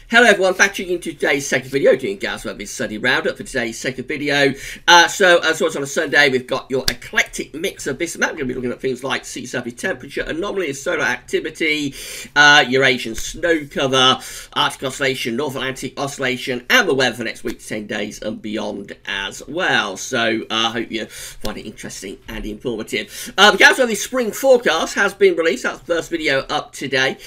Hello everyone, back to you into today's second video, doing GWV Sunday Round-Up for today's second video. So as always on a Sunday, we've got your eclectic mix of this and that. We're going to be looking at things like sea surface temperature, anomalies, solar activity, Eurasian snow cover, Arctic oscillation, North Atlantic oscillation, and the weather for next week, 10 days and beyond as well. So I hope you find it interesting and informative. The GWV spring forecast has been released. That's the first video up today.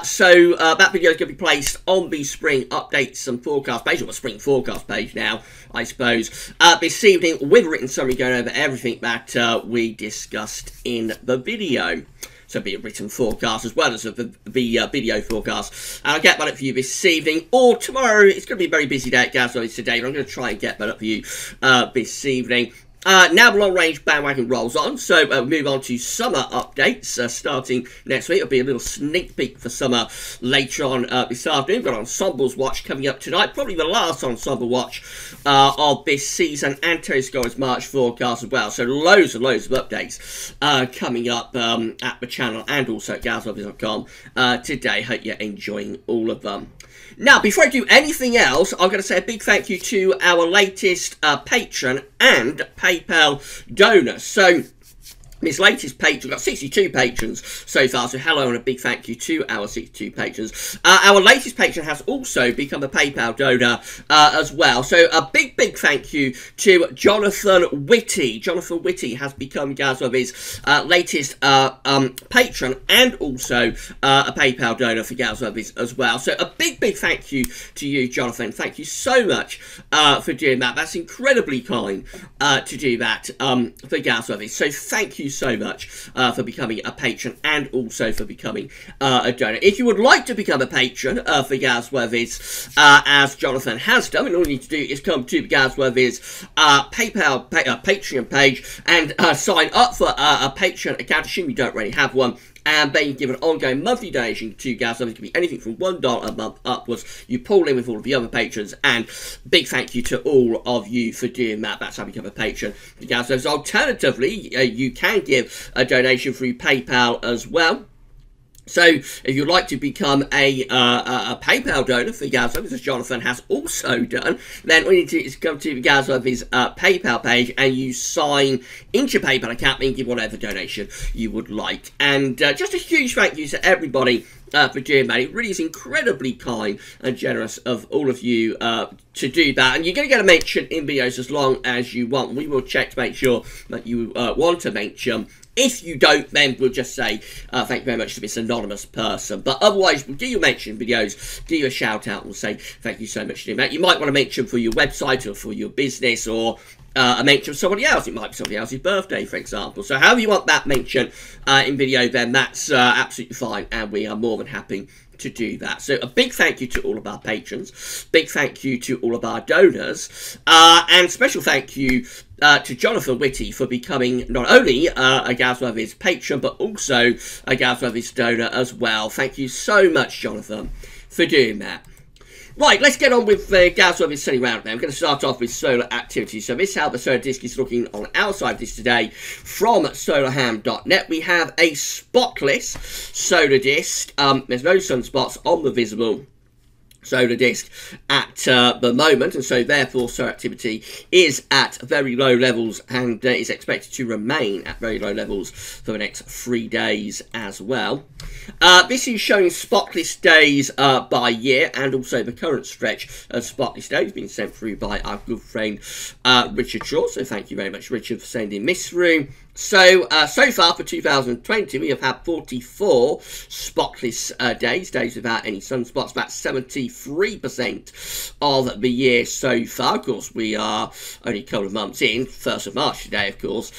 So that video is going to be placed on the spring updates and forecast page, or the spring forecast page now, I suppose, this evening, with written summary going over everything that we discussed in the video. So be a written forecast as well as the video forecast. And I'll get that up for you this evening or tomorrow. It's going to be a very busy day at GWV today, but I'm going to try and get that up for you this evening. Now the long-range bandwagon rolls on, so we'll move on to summer updates starting next week. It'll be a little sneak peek for summer later on this afternoon. We've got Ensemble's Watch coming up tonight, probably the last Ensemble Watch of this season, and Tony Score's March forecast as well. So loads and loads of updates coming up at the channel and also at GWV.com today. Hope you're enjoying all of them. Now, before I do anything else, I'm going to say a big thank you to our latest patron and PayPal donor. So, this latest patron, we've got 62 patrons so far, so hello and a big thank you to our 62 patrons. Our latest patron has also become a PayPal donor as well, so a big thank you to Jonathan Whitty. Jonathan Whitty has become GWV's latest patron and also a PayPal donor for GWV as well. So a big thank you to you, Jonathan. Thank you so much for doing that. That's incredibly kind to do that for GWV. So thank you so much for becoming a patron and also for becoming a donor. If you would like to become a patron for GWV's, as Jonathan has done, all you need to do is come to GWV's PayPal Patreon page and sign up for a Patreon account. Assume you don't already have one. And then you give an ongoing monthly donation to GWV. It can be anything from $1 a month upwards. You pull in with all of the other patrons. And big thank you to all of you for doing that. That's how you become a patron for GWV. So alternatively, you can give a donation through PayPal as well. So, if you'd like to become a PayPal donor for GWV, as Jonathan has also done, then all you need to do is come to GWV's PayPal page and you sign into your PayPal account and give whatever donation you would like. And just a huge thank you to everybody for doing that. It really is incredibly kind and generous of all of you to do that. And you're going to get a mention in videos as long as you want. We will check to make sure that you want to mention. If you don't, then we'll just say thank you very much to this anonymous person. But otherwise, we'll do your mention videos, do you a shout out and say thank you so much for doing that. You might want to mention for your website or for your business or a mention of somebody else. It might be somebody else's birthday, for example. So however you want that mention in video, then that's absolutely fine. And we are more than happy to do that. So a big thank you to all of our patrons, big thank you to all of our donors, and special thank you to Jonathan Whitty for becoming not only a GWV's patron, but also a GWV's donor as well. Thank you so much, Jonathan, for doing that. Right, let's get on with the GWV Sunday Round-Up now. I'm going to start off with solar activity. So this is how the solar disk is looking on our side of this today from solarham.net. We have a spotless solar disk. There's no sunspots on the visible solar disk at the moment, and so therefore solar activity is at very low levels and is expected to remain at very low levels for the next 3 days as well. This is showing spotless days by year, and also the current stretch of spotless days being sent through by our good friend Richard Shaw. So thank you very much, Richard, for sending this through. So, so far for 2020, we have had 44 spotless days without any sunspots. That's 73% of the year so far. Of course, we are only a couple of months in, 1st of March today, of course.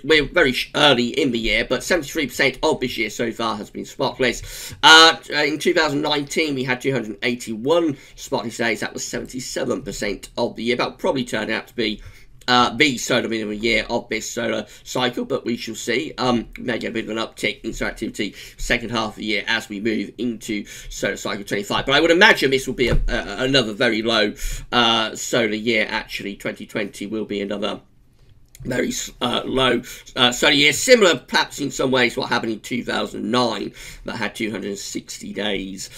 We're very early in the year, but 73% of this year so far has been spotless. In 2019, we had 281 spotless days. That was 77% of the year. That will probably turn out to be the solar minimum year of this solar cycle, but we shall see. We may get a bit of an uptick in solar activity second half of the year as we move into solar cycle 25. But I would imagine this will be another very low solar year. Actually, 2020 will be another very low sunny year, similar perhaps in some ways to what happened in 2009, that had 260 days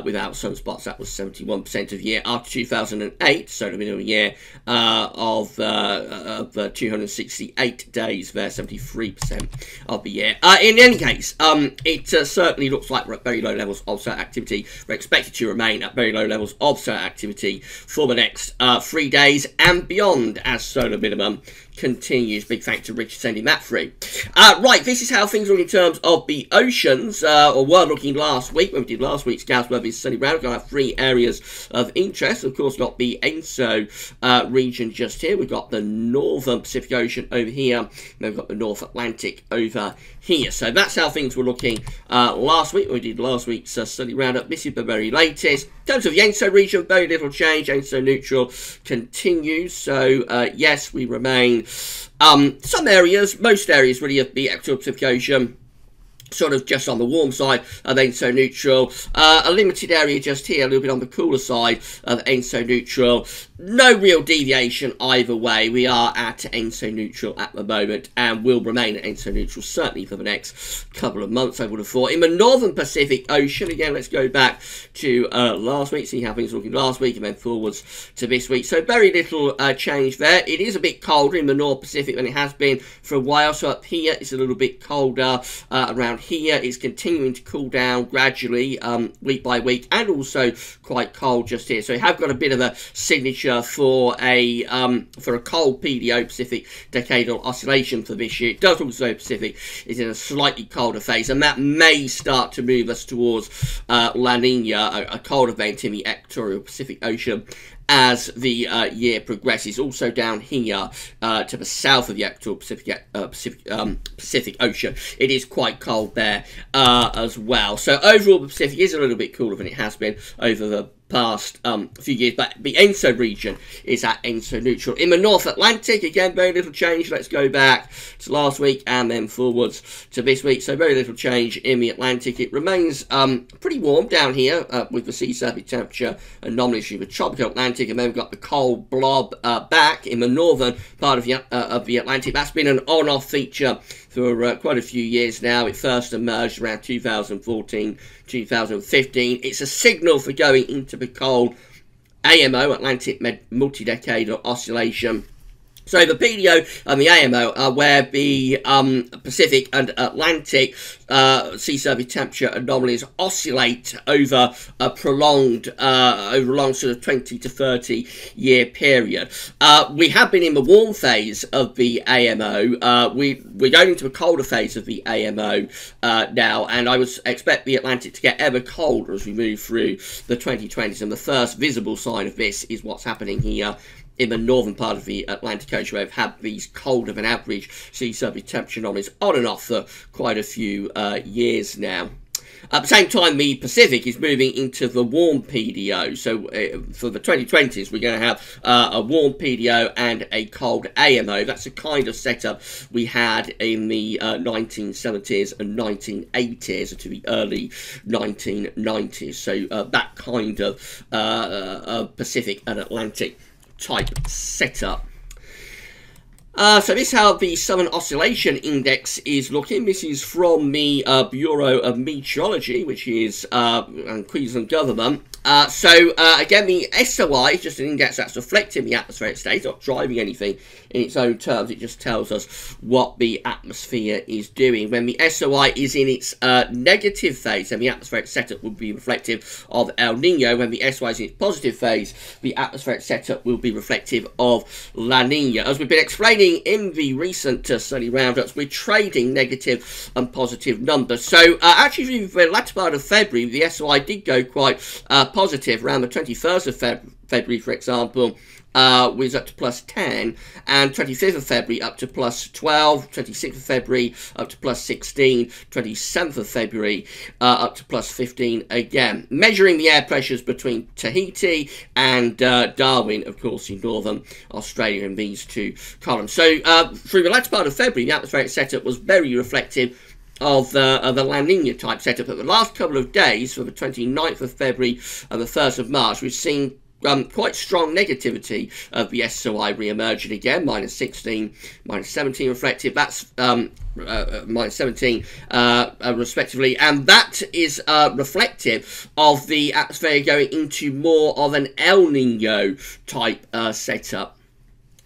without sunspots. That was 71% of the year. After 2008, so the middle of the year, of 268 days there, 73% of the year. In any case, it certainly looks like we're at very low levels of solar activity. We're expected to remain at very low levels of solar activity for the next 3 days and beyond as solar minimum continues. Big thanks to Richard sending that through. Right, this is how things look in terms of the oceans, or were looking last week when we did last week's GWV Sunday Round-Up. We're going to have 3 areas of interest. Of course, got the ENSO region just here. We've got the Northern Pacific Ocean over here. And then we've got the North Atlantic over here. So that's how things were looking last week when we did last week's Sunday Round-Up. This is the very latest. In terms of the ENSO region, very little change. ENSO neutral continues. So, yes, we remain some areas, most areas really of the equatorial Pacific Ocean, sort of just on the warm side of ENSO neutral. A limited area just here, a little bit on the cooler side of ENSO neutral. No real deviation either way. We are at ENSO neutral at the moment and will remain at ENSO neutral certainly for the next couple of months, I would have thought. In the Northern Pacific Ocean, again, let's go back to last week, see how things were looking last week and then forwards to this week. So very little change there. It is a bit colder in the North Pacific than it has been for a while. So up here it's a little bit colder. Around here it's continuing to cool down gradually week by week, and also quite cold just here. So we have got a bit of a signature for a cold PDO, Pacific Decadal Oscillation, for this year. It does look as though Pacific is in a slightly colder phase, and that may start to move us towards La Nina, a cold event in the equatorial Pacific Ocean, as the year progresses. Also down here to the south of the equatorial Pacific Ocean, it is quite cold there as well. So overall, the Pacific is a little bit cooler than it has been over the past few years, but the ENSO region is at ENSO neutral. In the North Atlantic, again, very little change. Let's go back to last week and then forwards to this week. So very little change in the Atlantic. It remains pretty warm down here with the sea surface temperature anomalies through the tropical Atlantic, and then we've got the cold blob back in the northern part of the Atlantic. That's been an on-off feature for quite a few years now. It first emerged around 2014, 2015. It's a signal for going into the cold AMO, Atlantic Multi-Decadal Oscillation. So the PDO and the AMO are where the Pacific and Atlantic sea surface temperature anomalies oscillate over a prolonged, sort of 20 to 30 year period. We have been in the warm phase of the AMO. We're going into the colder phase of the AMO now, and I would expect the Atlantic to get ever colder as we move through the 2020s. And the first visible sign of this is what's happening here in the northern part of the Atlantic Ocean, where we've had these colder than average sea surface temperature anomalies on and off for quite a few years now. At the same time, the Pacific is moving into the warm PDO. So for the 2020s, we're going to have a warm PDO and a cold AMO. That's the kind of setup we had in the 1970s and 1980s to the early 1990s. So that kind of Pacific and Atlantic type setup. So this is how the Southern Oscillation Index is looking. This is from the Bureau of Meteorology, which is Queensland government. Again, the SOI is just an index that's reflecting the atmospheric state, not driving anything in its own terms. It just tells us what the atmosphere is doing. When the SOI is in its negative phase, then the atmospheric setup will be reflective of El Nino. When the SOI is in its positive phase, the atmospheric setup will be reflective of La Nina. As we've been explaining in the recent Sunday Roundups, we're trading negative and positive numbers. So actually, the latter part of February, the SOI did go quite positive. Around the 21st of February, for example, was up to plus 10, and 25th of February up to plus 12, 26th of February up to plus 16, 27th of February up to plus 15 again. Measuring the air pressures between Tahiti and Darwin, of course, in northern Australia, in these two columns. So through the latter part of February, the atmospheric setup was very reflective of the La Nina type setup. But the last couple of days, for the 29th of February and the 1st of March, we've seen quite strong negativity of the SOI re-emerging again, -16, -17 reflective. That's -17 respectively, and that is reflective of the atmosphere going into more of an El Nino type setup.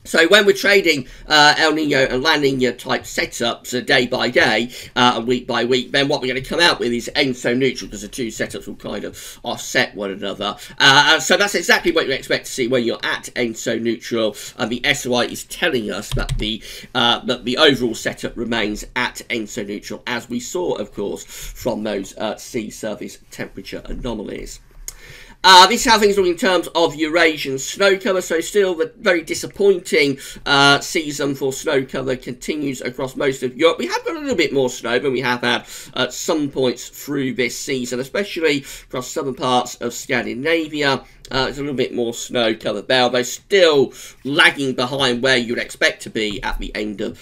So when we're trading El Nino and La Nina type setups day by day and week by week, then what we're going to come out with is ENSO neutral, because the two setups will kind of offset one another. So that's exactly what you expect to see when you're at ENSO neutral, and the SOI is telling us that the overall setup remains at ENSO neutral, as we saw, of course, from those sea surface temperature anomalies. This is how things look in terms of Eurasian snow cover. So still the very disappointing season for snow cover continues across most of Europe. We have got a little bit more snow than we have had at some points through this season, especially across southern parts of Scandinavia. There's a little bit more snow covered there, although still lagging behind where you'd expect to be at the end of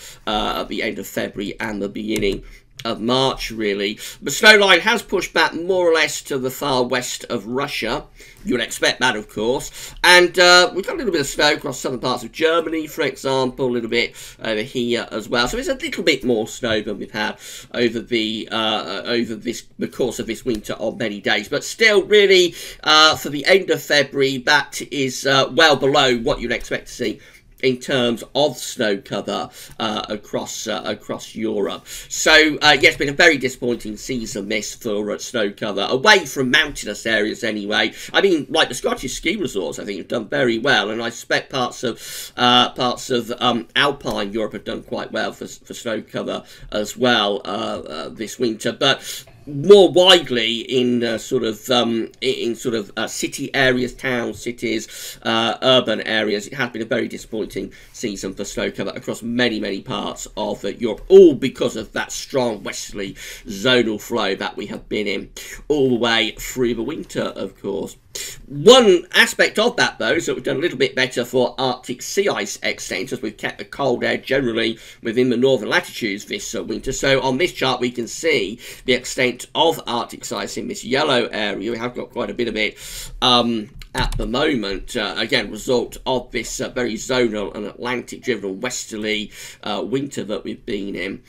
February and the beginning of March, really. The snow line has pushed back more or less to the far west of Russia. You would expect that, of course. And we've got a little bit of snow across southern parts of Germany, for example, a little bit over here as well. So it's a little bit more snow than we've had over the course of this winter on many days. But still, really, for the end of February, that is well below what you'd expect to see in terms of snow cover across Europe. So yes, it's been a very disappointing season this for snow cover, away from mountainous areas anyway. I mean, like the Scottish ski resorts, I think have done very well, and I suspect parts of Alpine Europe have done quite well for snow cover as well this winter. But more widely in city areas, towns, cities, urban areas, it has been a very disappointing season for snow cover across many parts of Europe, all because of that strong westerly zonal flow that we have been in all the way through the winter, of course. One aspect of that, though, is that we've done a little bit better for Arctic sea ice extent, as we've kept the cold air generally within the northern latitudes this winter. So on this chart, we can see the extent of Arctic sea ice in this yellow area. We have got quite a bit of it at the moment, again, result of this very zonal and Atlantic-driven westerly winter that we've been in.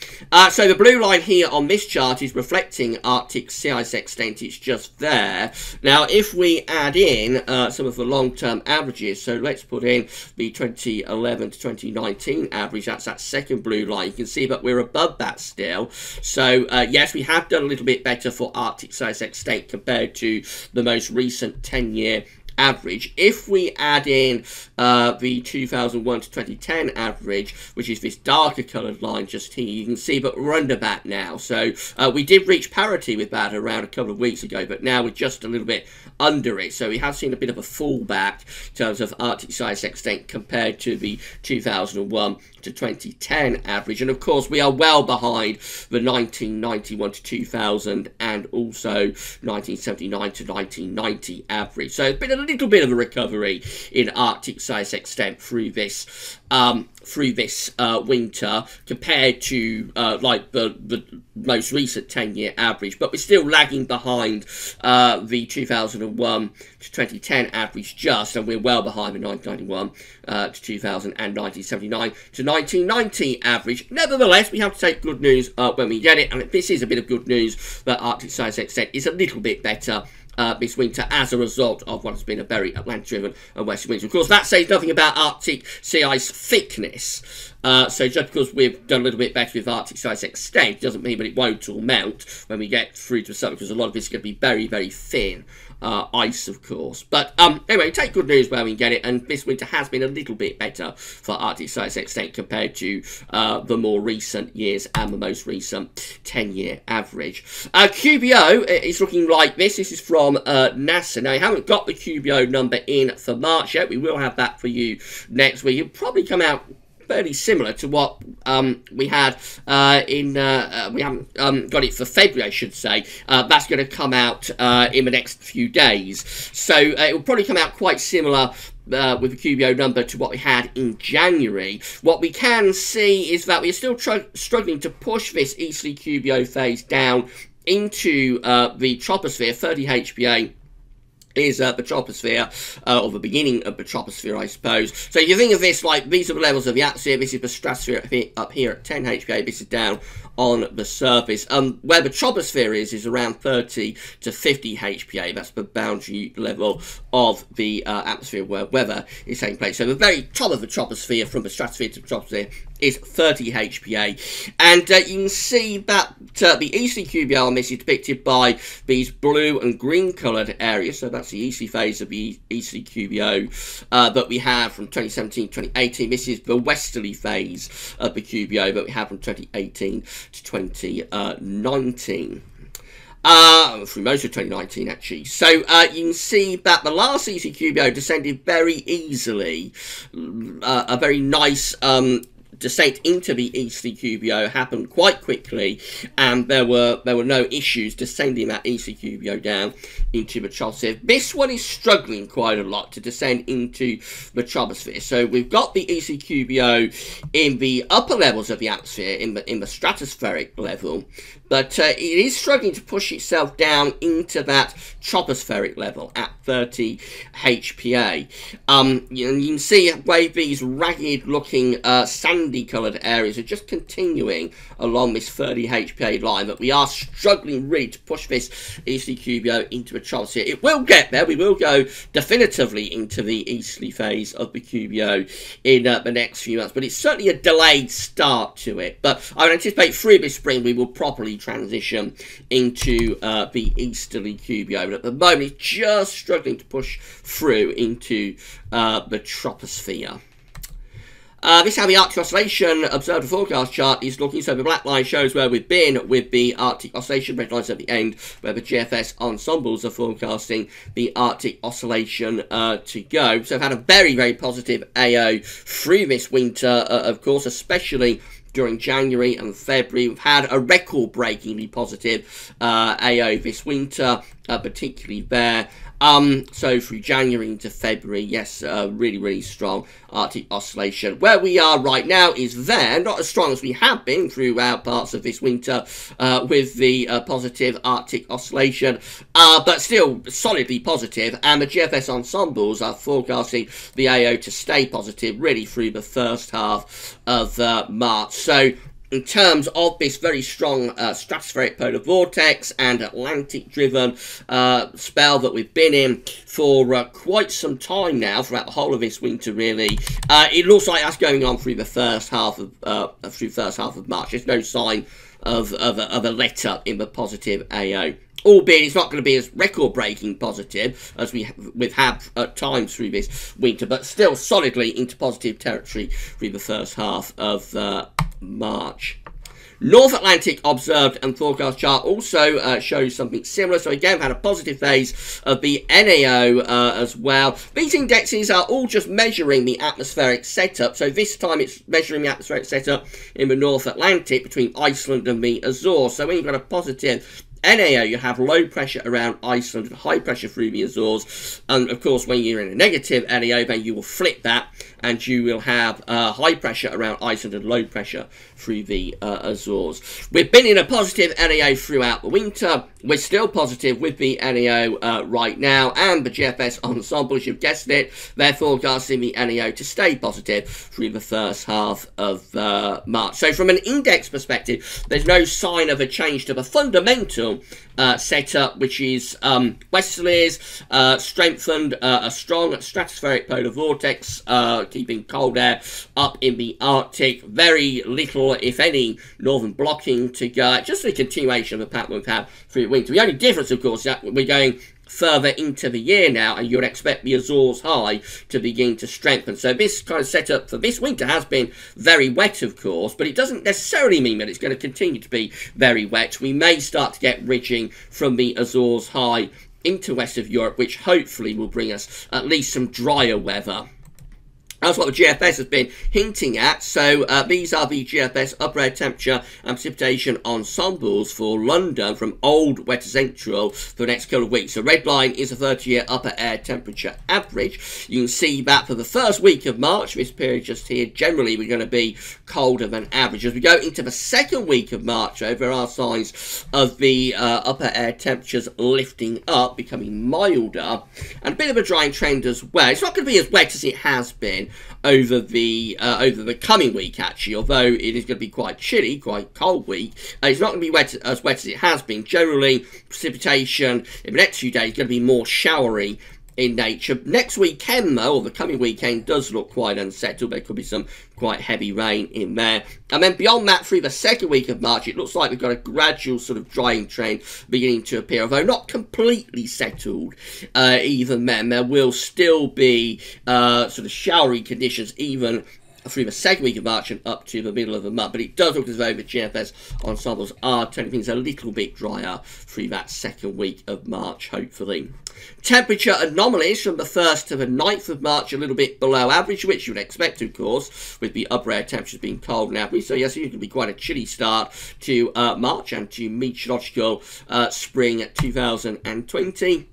So the blue line here on this chart is reflecting Arctic sea ice extent. It's just there. Now, if we add in some of the long-term averages, so let's put in the 2011 to 2019 average, that's that second blue line, you can see that we're above that still. So, yes, we have done a little bit better for Arctic sea ice extent compared to the most recent 10-year average. If we add in the 2001 to 2010 average, which is this darker coloured line just here, you can see that we're under that now. So we did reach parity with that around a couple of weeks ago, but now we're just a little bit under it. So we have seen a bit of a fallback in terms of Arctic sea ice extent compared to the 2001 to 2010 average, and of course we are well behind the 1991 to 2000 and also 1979 to 1990 average. So it's been a little bit of a recovery in Arctic sea ice extent through this winter compared to like the most recent 10-year average, but we're still lagging behind the 2001 to 2010 average just, and we're well behind the 1991 to 2000 and 1979 to 1990 average. Nevertheless, we have to take good news when we get it, and this is a bit of good news that Arctic sea ice extent is a little bit better this winter as a result of what has been a very Atlantic-driven and western winter. Of course, that says nothing about Arctic sea ice thickness. So just because we've done a little bit better with Arctic sea ice extent doesn't mean that it won't all melt when we get through to the summer, because a lot of this is going to be very thin ice, of course. But anyway, take good news where we can get it, and this winter has been a little bit better for Arctic sea ice extent compared to the more recent years and the most recent 10-year average. QBO is looking like this. This is from NASA. Now, I haven't got the QBO number in for March yet. We will have that for you next week. It'll probably come out fairly similar to what we had we haven't got it for February, I should say. That's going to come out in the next few days. So it will probably come out quite similar with the QBO number to what we had in January. What we can see is that we are still struggling to push this easterly QBO phase down into the troposphere, 30 HPA is the troposphere, or the beginning of the troposphere, I suppose. So you think of this like, these are the levels of the atmosphere, this is the stratosphere up here at 10 HPA, this is down on the surface. Where the troposphere is around 30 to 50 HPA, that's the boundary level of the atmosphere where weather is taking place. So the very top of the troposphere, from the stratosphere to the troposphere, is 30 HPA. And you can see that the easterly QBO on this is depicted by these blue and green coloured areas. So that's the easterly phase of the easterly QBO that we have from 2017 to 2018. This is the westerly phase of the QBO that we have from 2018 to 2019. Through most of 2019, actually. So you can see that the last ECQBO descended very easily. A very nice descent into the easterly QBO happened quite quickly, and there were no issues descending that easterly QBO down into the troposphere. This one is struggling quite a lot to descend into the troposphere. So we've got the easterly QBO in the upper levels of the atmosphere, in the stratospheric level, but it is struggling to push itself down into that tropospheric level at 30 HPA. You can see where these ragged looking sandy coloured areas are just continuing along this 30 HPA line, but we are struggling really to push this easterly QBO into the troposphere. It will get there. We will go definitively into the easterly phase of the QBO in the next few months, but it's certainly a delayed start to it. But I would anticipate through this spring we will properly transition into the easterly QBO, but at the moment it's just struggling to push through into the troposphere. This is how the Arctic Oscillation Observed Forecast chart is looking. So the black line shows where we've been with the Arctic Oscillation. Red line's at the end where the GFS ensembles are forecasting the Arctic Oscillation to go. So I've had a very, very positive AO through this winter, of course, especially during January and February. We've had a record-breakingly positive AO this winter, particularly there. So through January into February, yes, really, really strong Arctic Oscillation. Where we are right now is there, not as strong as we have been throughout parts of this winter with the positive Arctic Oscillation, but still solidly positive, and the GFS ensembles are forecasting the AO to stay positive really through the first half of March. So in terms of this very strong stratospheric polar vortex and Atlantic-driven spell that we've been in for quite some time now, throughout the whole of this winter, really, it looks like that's going on through the first half of March. There's no sign of a let-up in the positive AO. Albeit it's not going to be as record-breaking positive as we've had at times through this winter, but still solidly into positive territory through the first half of March. North Atlantic observed and forecast chart also shows something similar. So again, we've had a positive phase of the NAO as well. These indexes are all just measuring the atmospheric setup. So this time it's measuring the atmospheric setup in the North Atlantic between Iceland and the Azores. So when you've got a positive NAO, you have low pressure around Iceland and high pressure through the Azores. And of course, when you're in a negative NAO, then you will flip that and you will have high pressure around Iceland and low pressure through the Azores. We've been in a positive NAO throughout the winter. We're still positive with the NAO right now, and the GFS ensembles, you've guessed it, they're forecasting the NAO to stay positive through the first half of March. So from an index perspective, there's no sign of a change to the fundamental setup, which is westerlies, strengthened, a strong stratospheric polar vortex, keeping cold air up in the Arctic, very little, if any, northern blocking to go, just a continuation of the pattern we've had through the winter. The only difference, of course, is that we're going further into the year now, and you'd expect the Azores high to begin to strengthen. So this kind of setup for this winter has been very wet, of course, but it doesn't necessarily mean that it's going to continue to be very wet. We may start to get ridging from the Azores high into west of Europe, which hopefully will bring us at least some drier weather That's what the GFS has been hinting at. So these are the GFS upper air temperature and precipitation ensembles for London from old wet to central for the next couple of weeks. The red line is a 30-year upper air temperature average. You can see that for the first week of March, this period just here, generally we're going to be colder than average. As we go into the second week of March, though, there are signs of the upper air temperatures lifting up, becoming milder, and a bit of a drying trend as well. It's not going to be as wet as it has been over the coming week, actually, although it is going to be quite chilly, quite cold week. It's not going to be as wet as it has been. Generally, precipitation in the next few days is going to be more showery in nature. Next weekend, though, or the coming weekend, does look quite unsettled. There could be some quite heavy rain in there. And then beyond that, through the second week of March, it looks like we've got a gradual sort of drying trend beginning to appear, although not completely settled. Even then, there will still be sort of showery conditions even through the second week of March and up to the middle of the month. But it does look as though the GFS ensembles are turning things a little bit drier through that second week of March, hopefully. Temperature anomalies from the 1st to the 9th of March, a little bit below average, which you would expect, of course, with the upper air temperatures being cold and average. So yes, it could be quite a chilly start to March and to meteorological spring 2020.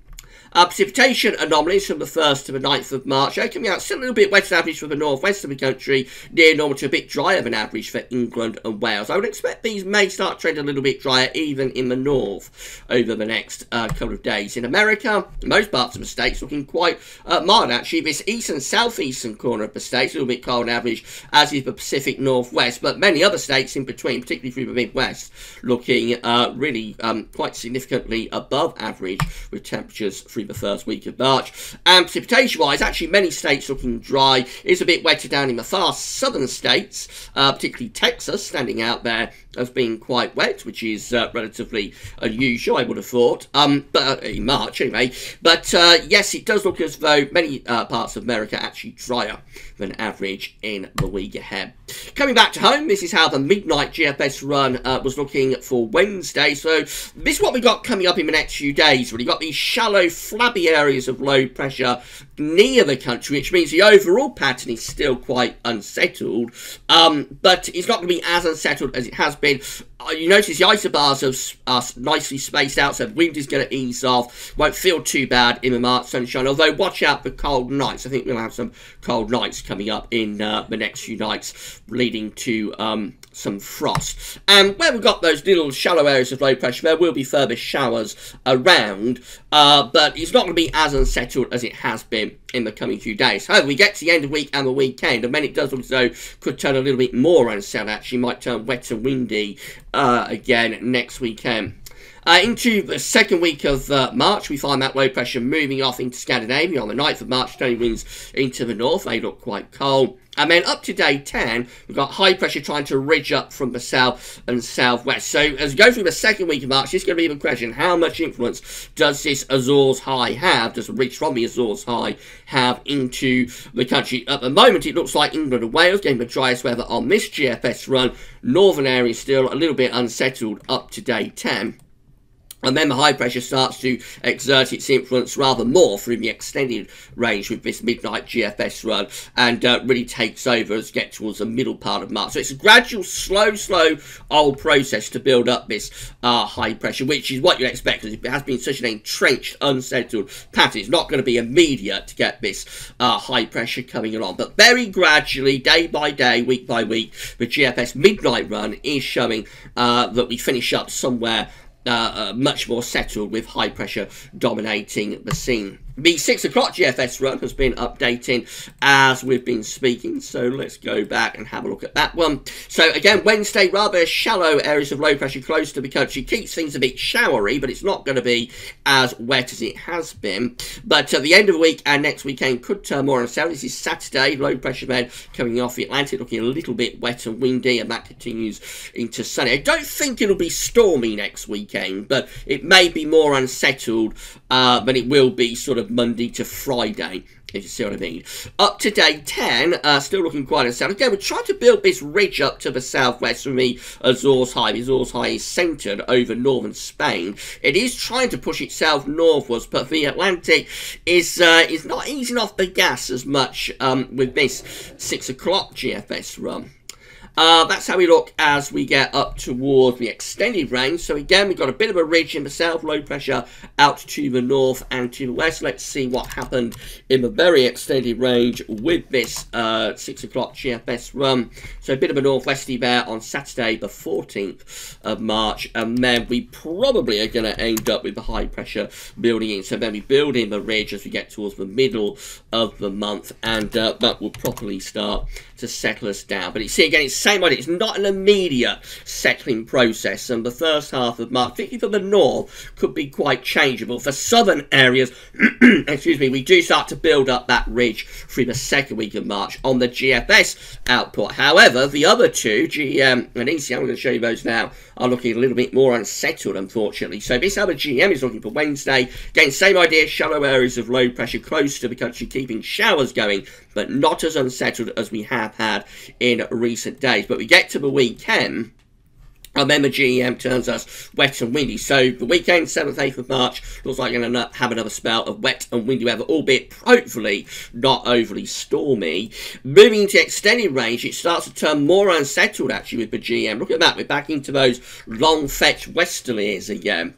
Precipitation anomalies from the 1st to the 9th of March. Coming out still a little bit wetter than average for the northwest of the country, near normal to a bit drier than average for England and Wales. I would expect these may start trending a little bit drier even in the north over the next couple of days. In America, most parts of the states looking quite mild, actually. This east and southeastern corner of the states, a little bit cold on average, as is the Pacific Northwest, but many other states in between, particularly through the Midwest, looking really quite significantly above average with temperatures through the first week of March. And precipitation-wise, actually many states looking dry. It's a bit wetter down in the far southern states, particularly Texas, standing out there as being quite wet, which is relatively unusual, I would have thought, but in March anyway. But yes, it does look as though many parts of America are actually drier than average in the week ahead. Coming back to home, this is how the midnight GFS run was looking for Wednesday. So this is what we got coming up in the next few days. We've got these shallow, flabby areas of low pressure near the country, which means the overall pattern is still quite unsettled, but it's not going to be as unsettled as it has been. You notice the isobars are nicely spaced out, so the wind is going to ease off. Won't feel too bad in the March sunshine, although watch out for cold nights. I think we'll have some cold nights coming up in the next few nights, leading to some frost. And where we've got those little shallow areas of low pressure, there will be further showers around, but it's not going to be as unsettled as it has been in the coming few days. However, we get to the end of the week and the weekend, and then it does look as though could turn a little bit more unsettled, actually. Might turn wet and windy again next weekend. Into the second week of March, we find that low pressure moving off into Scandinavia. On the 9th of March, turning winds into the north. They look quite cold. And then up to day 10, we've got high pressure trying to ridge up from the south and southwest. So as we go through the second week of March, this is going to be the question: how much influence does this Azores high have? Does the ridge from the Azores high have into the country? At the moment, it looks like England and Wales getting the driest weather on this GFS run. Northern areas still a little bit unsettled up to day 10. And then the high pressure starts to exert its influence rather more through the extended range with this midnight GFS run, and really takes over as we get towards the middle part of March. So it's a gradual, slow old process to build up this high pressure, which is what you'd expect, because it has been such an entrenched, unsettled pattern. It's not going to be immediate to get this high pressure coming along. But very gradually, day by day, week by week, the GFS midnight run is showing that we finish up somewhere much more settled with high pressure dominating the scene. The 6 o'clock GFS run has been updating as we've been speaking, so let's go back and have a look at that one. So again, Wednesday, rather shallow areas of low pressure close to the country, keeps things a bit showery, but it's not going to be as wet as it has been. But at the end of the week and next weekend could turn more unsettled. This is Saturday, low pressure bed coming off the Atlantic, looking a little bit wet and windy, and that continues into Sunday. I don't think it'll be stormy next weekend, but it may be more unsettled than it will be sort of of Monday to Friday, if you see what I mean. Up to day 10, still looking quite unsettled. Again, we're trying to build this ridge up to the southwest from the Azores High. The Azores High is centred over northern Spain. It is trying to push itself northwards, but the Atlantic is not easing off the gas as much with this 6 o'clock GFS run. That's how we look as we get up towards the extended range. So again, we've got a bit of a ridge in the south, low pressure out to the north and to the west. Let's see what happened in the very extended range with this 6 o'clock GFS run. So a bit of a northwesterly there on Saturday, the 14th of March. And then we probably are going to end up with the high pressure building in. So then we build in the ridge as we get towards the middle of the month. And that will properly start to settle us down. But you see, again, it's same idea. It's not an immediate settling process, and the first half of March, particularly for the north, could be quite changeable. For southern areas, excuse me, we do start to build up that ridge through the second week of March on the GFS output. However, the other two, GM and ECM, I'm going to show you those now, are looking a little bit more unsettled, unfortunately. So this other GM is looking for Wednesday. Again, same idea, shallow areas of low pressure close to the country, keeping showers going, but not as unsettled as we have had in recent days. But we get to the weekend, and then the GEM turns us wet and windy. So the weekend, 7th, 8th of March, looks like we're going to have another spell of wet and windy weather, albeit hopefully not overly stormy. Moving into extended range, it starts to turn more unsettled actually with the GM. Look at that, we're back into those long fetch westerlies again.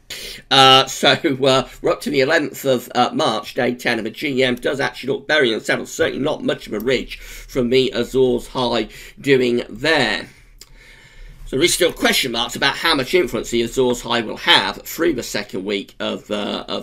So we're up to the 11th of March, day 10, and the GM does actually look very unsettled. Certainly not much of a ridge from the Azores High doing there. So there is still question marks about how much influence the Azores High will have through the second week of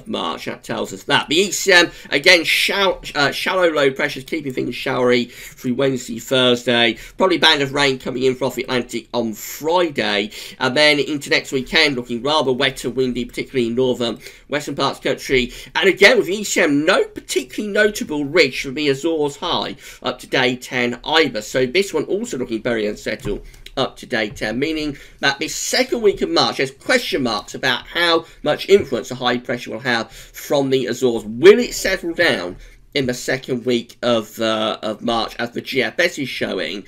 March. That tells us that. The ECM, again, shallow low pressures, keeping things showery through Wednesday, Thursday. Probably band of rain coming in from the Atlantic on Friday. And then into next weekend, looking rather wet and windy, particularly in northern, western parts of the country. And again, with the ECM, no particularly notable ridge from the Azores High up to day 10 either. So this one also looking very unsettled up to day 10, meaning that this second week of March, there's question marks about how much influence the high pressure will have from the Azores. Will it settle down in the second week of March, as the GFS is showing?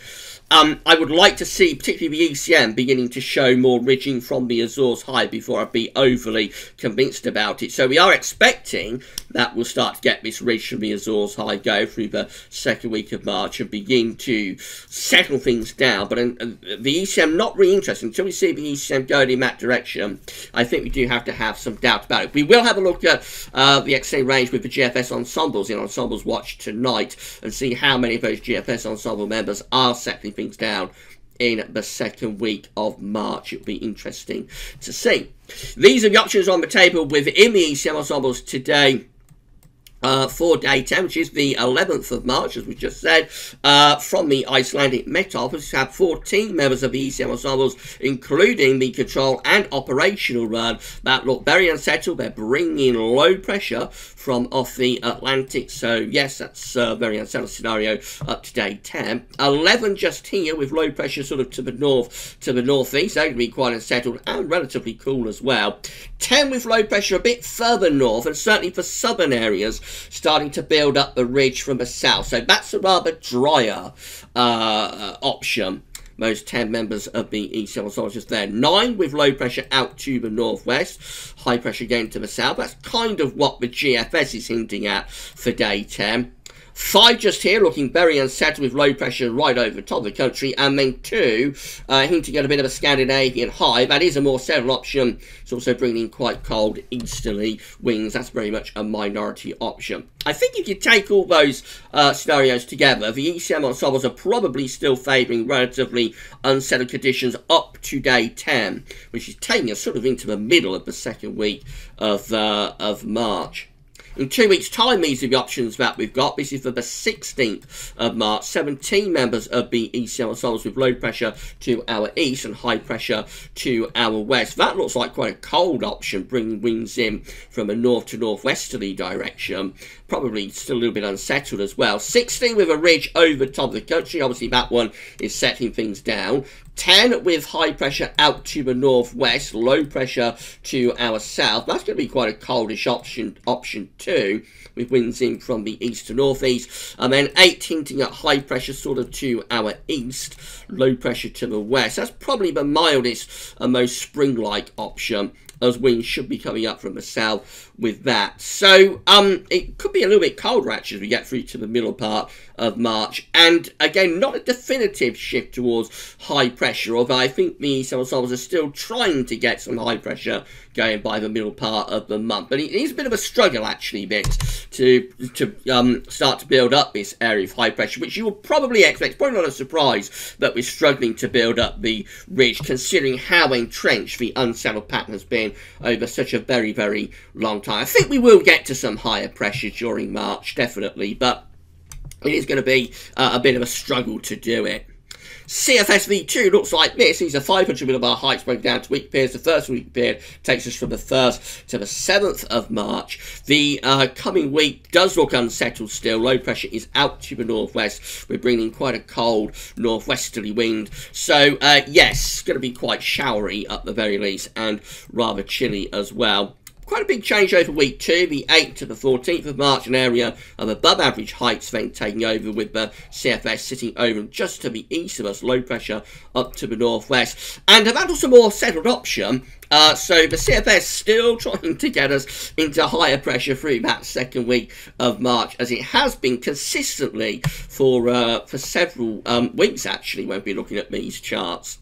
I would like to see, particularly the ECM, beginning to show more ridging from the Azores High before I'd be overly convinced about it. So we are expecting that we'll start to get this ridge from the Azores High go through the second week of March and begin to settle things down. But the ECM, not really interested. Until we see the ECM going in that direction, I think we do have to have some doubt about it. We will have a look at the extended range with the GFS ensembles in Ensembles Watch tonight and see how many of those GFS ensemble members are settling things down in the second week of March. It'll be interesting to see. These are the options on the table within the ECM ensembles today. For day 10, which is the 11th of March, as we just said, from the Icelandic Met Office, we have 14 members of the ECM ensembles, including the control and operational run, that look very unsettled. They're bringing in low pressure from off the Atlantic, so yes, that's a very unsettled scenario up to day 10. 11 just here with low pressure sort of to the north, to the northeast. They're going to be quite unsettled and relatively cool as well. 10 with low pressure a bit further north, and certainly for southern areas, starting to build up the ridge from the south. So that's a rather drier option. Those 10 members of the ECM soldiers there. 9 with low pressure out to the northwest. High pressure again to the south. That's kind of what the GFS is hinting at for day 10. 5 just here, looking very unsettled with low pressure right over the top of the country. And then 2, hinting at a bit of a Scandinavian high. That is a more settled option. It's also bringing in quite cold easterly winds. That's very much a minority option. I think if you take all those scenarios together, the ECM ensembles are probably still favouring relatively unsettled conditions up to day 10, which is taking us sort of into the middle of the second week of March. In 2 weeks' time, these are the options that we've got. This is for the 16th of March. 17 members of the ECM ensembles with low pressure to our east and high pressure to our west. That looks like quite a cold option, bringing winds in from a north to northwesterly direction. probably still a little bit unsettled as well. 16 with a ridge over top of the country. Obviously, that one is settling things down. 10 with high pressure out to the northwest, low pressure to our south. That's going to be quite a coldish option too, with winds in from the east to northeast. And then 8 hinting at high pressure sort of to our east, low pressure to the west. That's probably the mildest and most spring-like option, as winds should be coming up from the south with that. So it could be a little bit colder actually as we get through to the middle part of March. And again, not a definitive shift towards high pressure, although I think the summer solvers are still trying to get some high pressure going by the middle part of the month. But it is a bit of a struggle actually, to start to build up this area of high pressure, which you will probably expect. It's probably not a surprise that we're struggling to build up the ridge, considering how entrenched the unsettled pattern has been over such a very, very long time. I think we will get to some higher pressure during March, definitely, but it is going to be a bit of a struggle to do it. CFS V2 looks like this. These are 500 millibar heights broken down to week periods. The first week period takes us from the 1st to the 7th of March. The coming week does look unsettled still. Low pressure is out to the northwest. We're bringing quite a cold northwesterly wind. So, yes, it's going to be quite showery at the very least, and rather chilly as well. Quite a big change over week 2, the 8th to the 14th of March, an area of above average heights then taking over, with the CFS sitting over just to the east of us, low pressure up to the northwest. And that was a more settled option, so the CFS still trying to get us into higher pressure through that second week of March, as it has been consistently for several weeks actually when we're looking at these charts.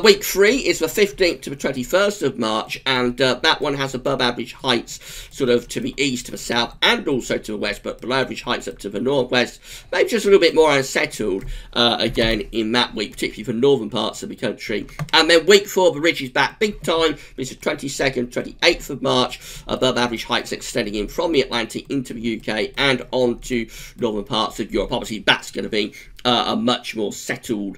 Week 3 is the 15th to the 21st of March, and that one has above average heights sort of to the east, to the south, and also to the west, but below average heights up to the northwest. Maybe just a little bit more unsettled again in that week, particularly for northern parts of the country. And then week 4, the ridge is back big time. This is 22nd, 28th of March, above average heights extending in from the Atlantic into the UK and on to northern parts of Europe. Obviously, that's going to be a much more settled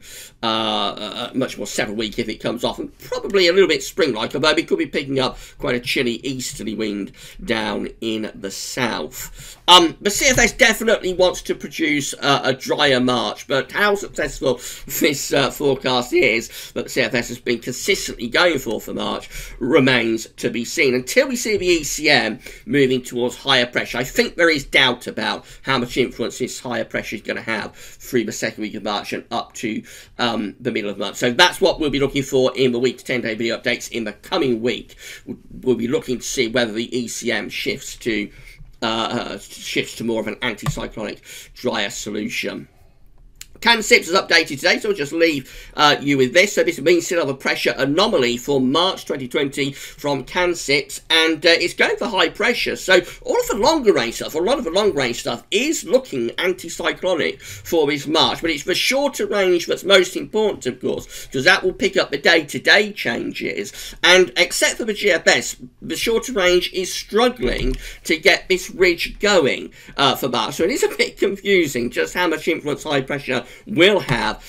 week if it comes off, and probably a little bit spring-like, although we could be picking up quite a chilly easterly wind down in the south. The CFS definitely wants to produce a drier March, but how successful this forecast is that the CFS has been consistently going for March remains to be seen. Until we see the ECM moving towards higher pressure, I think there is doubt about how much influence this higher pressure is going to have through the second week of March and up to the middle of March. So that's what we'll be looking for in the week to 10-day video updates in the coming week. We'll be looking to see whether the ECM shifts to more of an anticyclonic drier solution. CAN6 was updated today, so I'll just leave you with this. So this means still have a pressure anomaly for March 2020 from CAN6, and it's going for high pressure. So all of the longer range stuff, or a lot of the long range stuff, is looking anticyclonic for this March, but it's the shorter range that's most important, of course, because that will pick up the day-to-day changes. And except for the GFS, the shorter range is struggling to get this ridge going for March. So it is a bit confusing just how much influence high pressure will have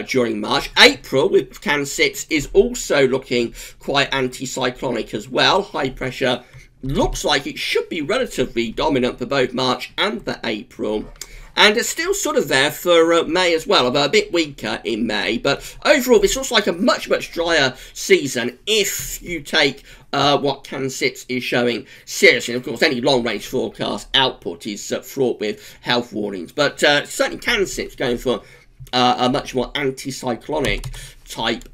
during March. April with CAN6 is also looking quite anticyclonic as well. High pressure looks like it should be relatively dominant for both March and for April. And it's still sort of there for May as well, although a bit weaker in May. But overall, this looks like a much, much drier season if you take what CAN6 is showing seriously. And of course, any long-range forecast output is fraught with health warnings. But certainly CAN6 going for a much more anticyclonic type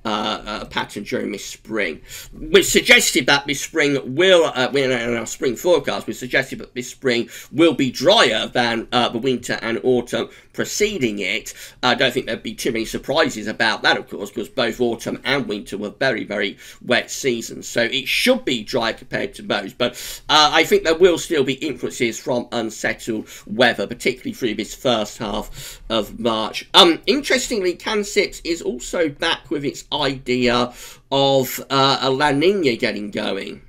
pattern during this spring. We suggested that this spring will, in our spring forecast, we suggested that this spring will be drier than the winter and autumn preceding it. I don't think there'd be too many surprises about that, of course, because both autumn and winter were very, very wet seasons. So it should be dry compared to those. But I think there will still be influences from unsettled weather, particularly through this first half of March. Interestingly, CAN6 is also back with its idea of a La Nina getting going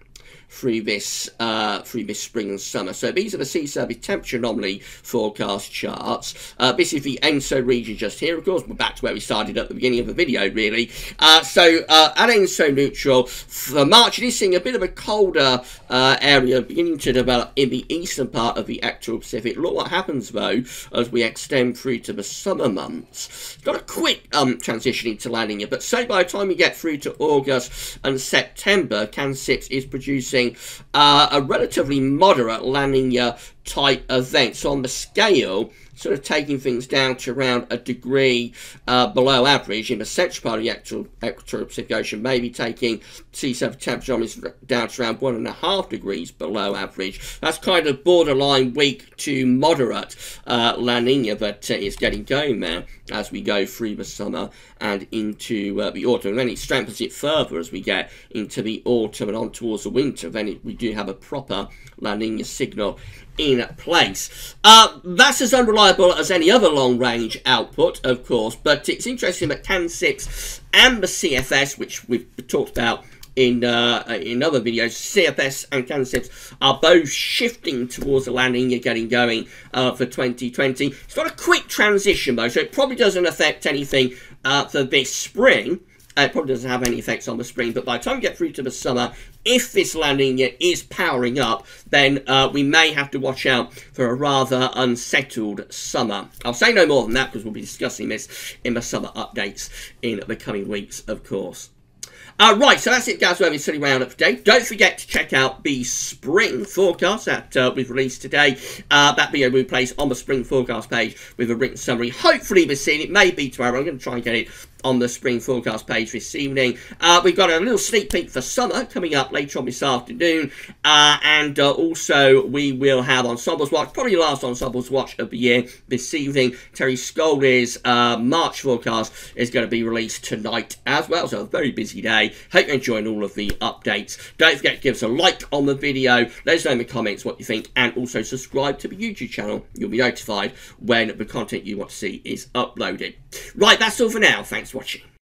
through this spring and summer. So these are the sea surface temperature anomaly forecast charts. This is the ENSO region just here. Of course, we're back to where we started at the beginning of the video, really. So at ENSO neutral for March, it is seeing a bit of a colder area beginning to develop in the eastern part of the equatorial Pacific. Look what happens though as we extend through to the summer months. It's got a quick transition into La Nina, but say by the time we get through to August and September, CAN6 is producing a relatively moderate La Nina type event. So on the scale, sort of taking things down to around a degree below average in the central part of the equatorial Pacific Ocean, maybe taking sea surface temperature down to around 1.5 degrees below average. That's kind of borderline weak to moderate La Nina that is getting going there as we go through the summer and into the autumn. And then it strengthens it further as we get into the autumn and on towards the winter. Then we do have a proper La Nina signal in place. That's as unreliable as any other long-range output, of course, but it's interesting that CAN6 and the CFS, which we've talked about in other videos, CFS and CAN6 are both shifting towards the La Nina getting going for 2020. It's got a quick transition though, so it probably doesn't affect anything for this spring. It probably doesn't have any effects on the spring, but by the time we get through to the summer, if this La Nina is powering up, then we may have to watch out for a rather unsettled summer. I'll say no more than that because we'll be discussing this in the summer updates in the coming weeks, of course. Right, so that's it, guys. GWV Sunday Round-Up today. Don't forget to check out the spring forecast that we've released today. That video will be placed on the spring forecast page with a written summary. Hopefully this evening, it may be tomorrow. I'm going to try and get it on the spring forecast page this evening. We've got a little sneak peek for summer coming up later on this afternoon, and also we will have Ensembles Watch, probably the last Ensembles Watch of the year this evening. Terry Scoley's March forecast is going to be released tonight as well, so a very busy day. Hope you're enjoying all of the updates. Don't forget to give us a like on the video, let us know in the comments what you think, and also subscribe to the YouTube channel. You'll be notified when the content you want to see is uploaded. Right, that's all for now. Thanks for watching.